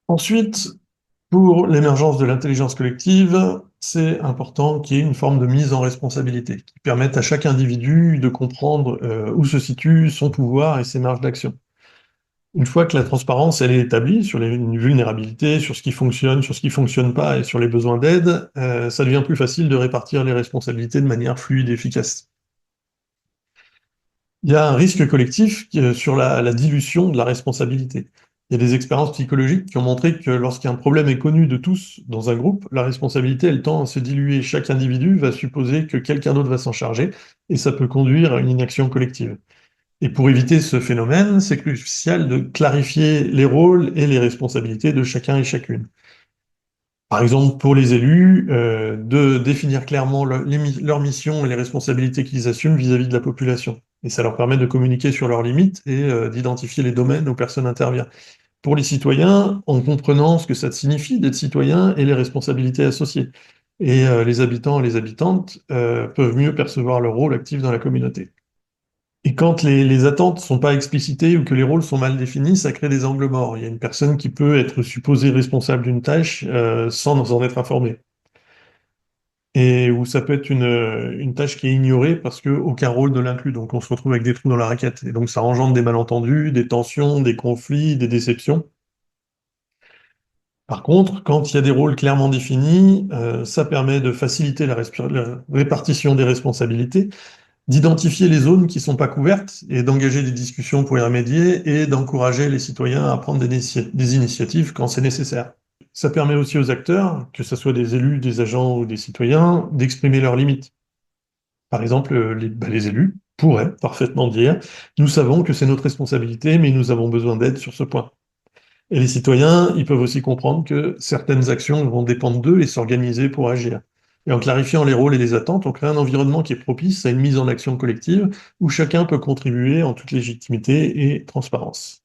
Ensuite, pour l'émergence de l'intelligence collective, c'est important qu'il y ait une forme de mise en responsabilité, qui permette à chaque individu de comprendre où se situe son pouvoir et ses marges d'action. Une fois que la transparence elle est établie sur les vulnérabilités, sur ce qui fonctionne, sur ce qui fonctionne pas et sur les besoins d'aide, ça devient plus facile de répartir les responsabilités de manière fluide et efficace. Il y a un risque collectif sur la dilution de la responsabilité. Il y a des expériences psychologiques qui ont montré que lorsqu'un problème est connu de tous dans un groupe, la responsabilité, elle tend à se diluer. Chaque individu va supposer que quelqu'un d'autre va s'en charger, et ça peut conduire à une inaction collective. Et pour éviter ce phénomène, c'est crucial de clarifier les rôles et les responsabilités de chacun et chacune. Par exemple, pour les élus, de définir clairement leur mission et les responsabilités qu'ils assument vis-à-vis de la population. Et ça leur permet de communiquer sur leurs limites et d'identifier les domaines où personne n'intervient. Pour les citoyens, en comprenant ce que ça signifie d'être citoyen et les responsabilités associées. Et les habitants et les habitantes peuvent mieux percevoir leur rôle actif dans la communauté. Et quand les attentes sont pas explicitées ou que les rôles sont mal définis, ça crée des angles morts. Il y a une personne qui peut être supposée responsable d'une tâche sans en être informée. Et où ça peut être une tâche qui est ignorée parce qu'aucun rôle ne l'inclut. Donc on se retrouve avec des trous dans la raquette. Et donc ça engendre des malentendus, des tensions, des conflits, des déceptions. Par contre, quand il y a des rôles clairement définis, ça permet de faciliter la répartition des responsabilités, d'identifier les zones qui ne sont pas couvertes et d'engager des discussions pour y remédier et d'encourager les citoyens à prendre des initiatives quand c'est nécessaire. Ça permet aussi aux acteurs, que ce soit des élus, des agents ou des citoyens, d'exprimer leurs limites. Par exemple, les élus pourraient parfaitement dire: «Nous savons que c'est notre responsabilité, mais nous avons besoin d'aide sur ce point». Et les citoyens, ils peuvent aussi comprendre que certaines actions vont dépendre d'eux et s'organiser pour agir. Et en clarifiant les rôles et les attentes, on crée un environnement qui est propice à une mise en action collective où chacun peut contribuer en toute légitimité et transparence.